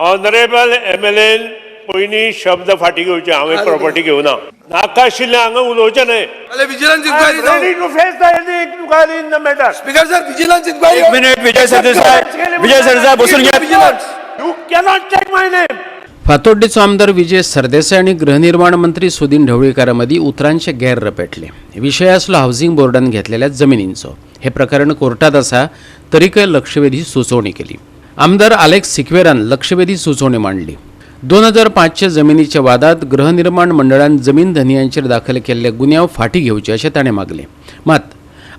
Honourable MLA पयलीं शब्द फाटी घेवचे हांवें प्रॉपर्टी घेवना नाका आशिल्लें हांगा उलोवचें न्हय. Vigilance inquiry ready to face the inquiry in the matter. Speaker sir vigilance inquiry एक मिनिट विजय सरदेसाय बसून घ्या. You cannot take my name. फातोड्डेचो आमदार विजय सरदेसाय आणि गृहनिर्माण मंत्री सुदीन ढवळीकारामदीं उतरांचे गैर पेटले. विषय आसलो हावसिंग बोर्डान घेतलेल्या जमिनींचो. हे प्रकरण कोर्टात आसा तरीकय लक्षवेधी सुचोवणी केली. आमदार अलेक्स सिक्वेरान लक्षवेधी सुचोवणी मांडली. 2005च्या जमिनीच्या वादात गृहनिर्माण मंडळान जमीन धनियांचेर दाखल केल्ले गुन्यांव फाटी घेवचे अशें ताणें मागले. मात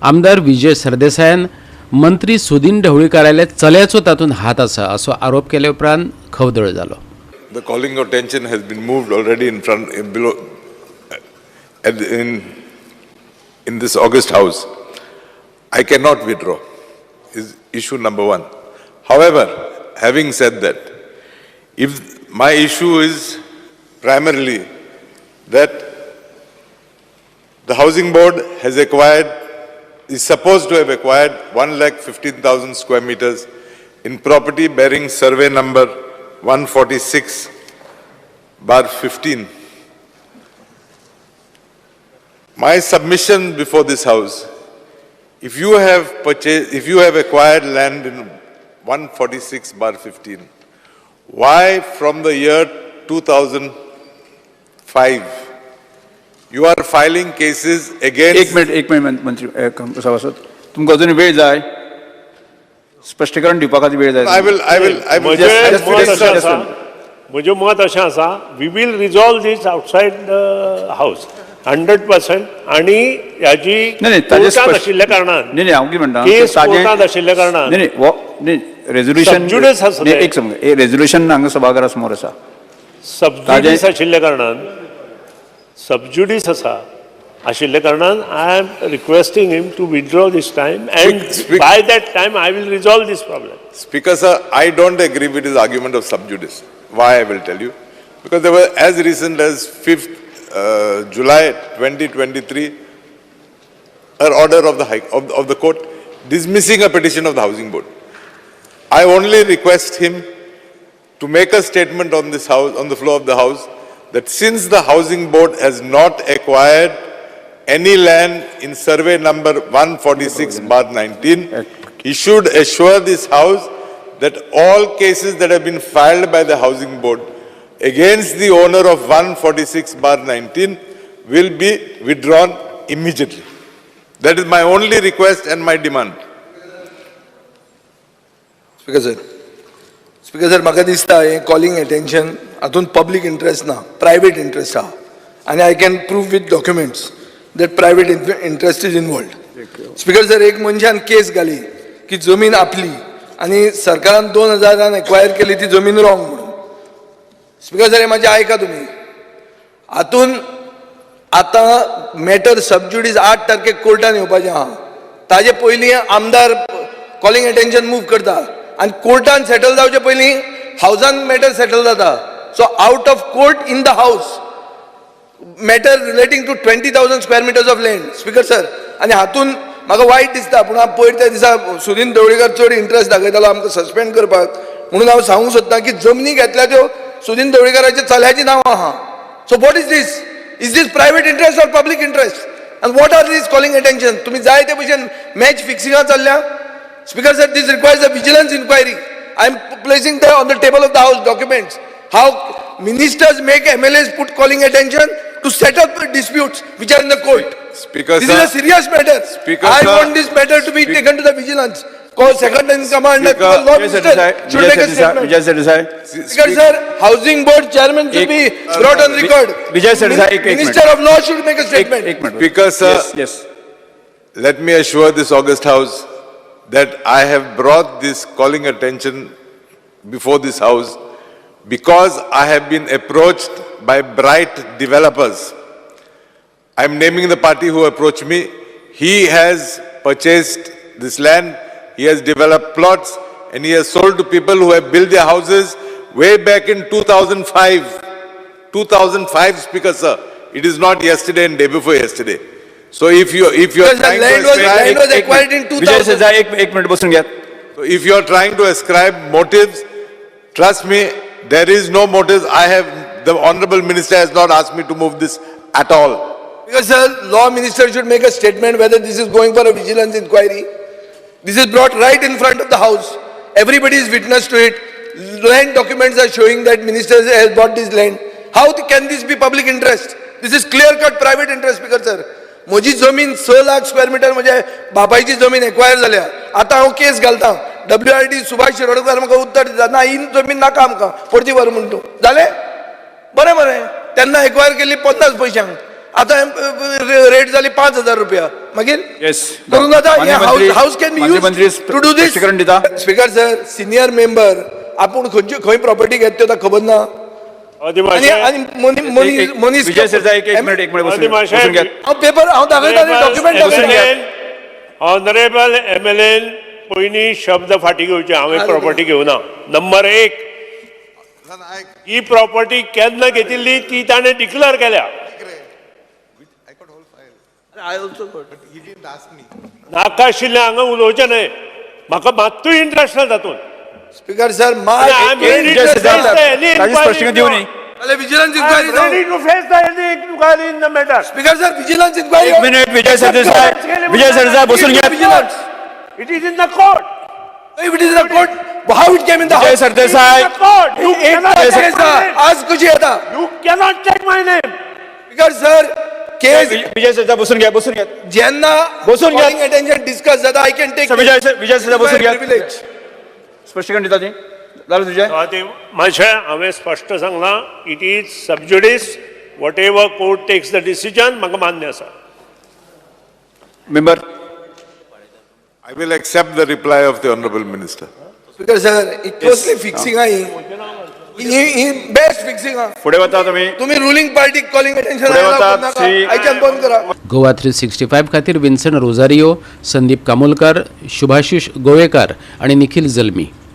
आमदार विजय सरदेसायान मंत्री सुदीन ढवळीकाराले चल्याचो तातूंत हात आसा असो आरोप केले उपरांत खवदळ जालो. The calling of attention has been moved already in front, below, in this August House. I cannot withdraw. Is issue number one. However, having said that, if my issue is primarily that the housing board is supposed to have acquired 1,15,000 square meters in property bearing survey number 146/15. My submission before this house, if you have acquired land in 146/15, why from the year 2005 you are filing cases against... एक minute मंत्री सभासद तुमकां अजून वेळ जाय स्पष्टीकरण दिवपा खातीर वेळ जाय. म्हजें मत अशें आसा we will resolve this outside the house 100% आनी ह्याची कोर्टांत आशिल्ल्या कारणान हांव कितें म्हणटा केस कोर्टांत आशिल्ल्या कारणान रेजोल्युशन एक समज रेजोल्युशन हांगा सभाघरा समोर आसा सबज्युडिस आशिल्ल्या कारणान सबज्युडिस आशिल्ल्या कारणान I am requesting him to withdraw this time and by that time I will resolve this problem. Speaker sir, I don't agree with his argument of sub judice. Why, I will tell you. Because there were, as recent as 5th July 2023, an order of the court dismissing a petition of the housing board. I only request him to make a statement on this house, on the floor of the house, that since the housing board has not acquired any land in survey number 146/19, he should assure this house that all cases that have been filed by the housing board against the owner of 146/19 will be withdrawn immediately. That is my only request and my demand. Speaker sir, म्हाका दिसता हे calling attention हातून public interest ना, private interest आहा आनी I can prove with documents that private interest is involved. Speaker sir, एक मनशान case घाली की जमीन आपली आणि सरकारान 2000 एक्वायर केली ती जमीन रॉंग म्हणून. स्पीकर सर, हे माझे ऐका तुम्ही. हातून आता मॅटर सबज्युडिस 8 तारखेक कोर्टान येवपाचें आहा. ताजे पयलीं आमदार कॉलिंग अटेंशन मूव करता आणि कोर्टान सेटल जावचे पयलीं हाऊसान मॅटर सेटल जाता. So out of court in the house matter relating to 20,000 square meters of land. Speaker sir, आणि हातून म्हाका वायट दिसता, पूण हांव पयर त्या दिसा सुदीन ढवळीकर चड इंट्रस्ट दाखयतालो आमकां सस्पेंड करपाक, म्हणून हांव सांगूंक सोदतां की जमनी घेतल्या त्यो सुदीन ढवळीकराच्या चल्याची नांवां आहा. So what is this? Is this private interest or public interest? And what are these calling attention? तुम्ही जाय ते भशेन मॅच फिक्सिंगां चल्ल्या. Speaker sir, this requires a vigilance inquiry. I am placing the on the table of the house documents how ministers make MLAs put calling attention to settle disputes which are in the court. Speaker this sir, is a serious matter. Speaker I sir, want this matter to be taken to the vigilance. Second in command Lord Minister should make a statement. Speaker sir, housing board chairman should be brought on record. Minister of law should make a statement. Speaker sir, yes. Let me assure this August House that I have brought this calling attention before this house because I have been approached by bright developers. I am naming the party who approached me. He has purchased this land, he has developed plots, and he has sold to people who have built their houses way back in 2005. 2005, Speaker sir. It is not yesterday and day before yesterday. So if you are trying to land was acquired in 2000. एक minute बसून घ्या. So if you are trying to ascribe motives, trust me, There is no motive. The Honorable Minister has not asked me to move this at all. Because sir, law minister should make a statement whether this is going for a vigilance inquiry. This is brought right in front of the house. Everybody is witness to it. Land documents are showing that minister has bought this land. How can this be public interest? This is clear-cut private interest, speaker sir. म्हजी जमीन 6 lakh square metre म्हणजे बापायची जमीन acquire जाल्या. आता हांव case घालता. WRD Subhash Shirodkar म्हाका उत्तर दिता ना ही जमीन नाका आमकां परती व्हर म्हणटू जालें बरें बरें तेन्ना एक्वायर केल्ली 50 पैशांक आता रेट जाली 5,000 रुपया मागीर करून जाता house can be used to do this. Speaker sir senior member आपूण खंय प्रॉपर्टी घेता त्यो खबर ना मनीस पेपर हांव दाखयता डॉक्युमेंट ऑनरेबल MLA पयलीं शब्द फाटी घेवचे हांवें प्रॉपर्टी घेवना. नंबर 1 ही प्रॉपर्टी केन्ना घेतिल्ली ती ताणें डिक्लेअर केल्या. नाका आशिल्लें हांगा उलोवचें न्हय म्हाका मात्तूय इंट्रस्ट ना तातूंत. Speaker sir vigilance inquiry ready to face the any inquiry in the matter. Speaker sir, vigilance inquiry. एक minute, Vijay Sardesai, बसून घ्या. It is in the court. If it is in the court, how it came in the Vijay house? Sardesai, You cannot आज कुछ येता. You cannot take my name. Speaker sir, case विजय सरदेसाई बसून घ्या. ज्यांना बसून घ्या. calling attention discuss जाता I can take विजय सरदेसाई बसून घ्या. privilege. स्पष्टीकरण दिता ती. झालं तुझे? माझे हांवें स्पष्ट सांगलां it is sub judice whatever court takes the decision म्हाका मान्य आसा. Member I will accept the reply of the Honorable Minister. Speaker sir, it closely fixing he best fixing पुढे वता तुम्ही ruling party calling attention पुढे वता ऐकून बंद करा. गोवा 365 खातीर विन्सन रोजारियो, संदीप कामोलकर, शुभाशीष गोवेकार आणि निखिल जल्मी.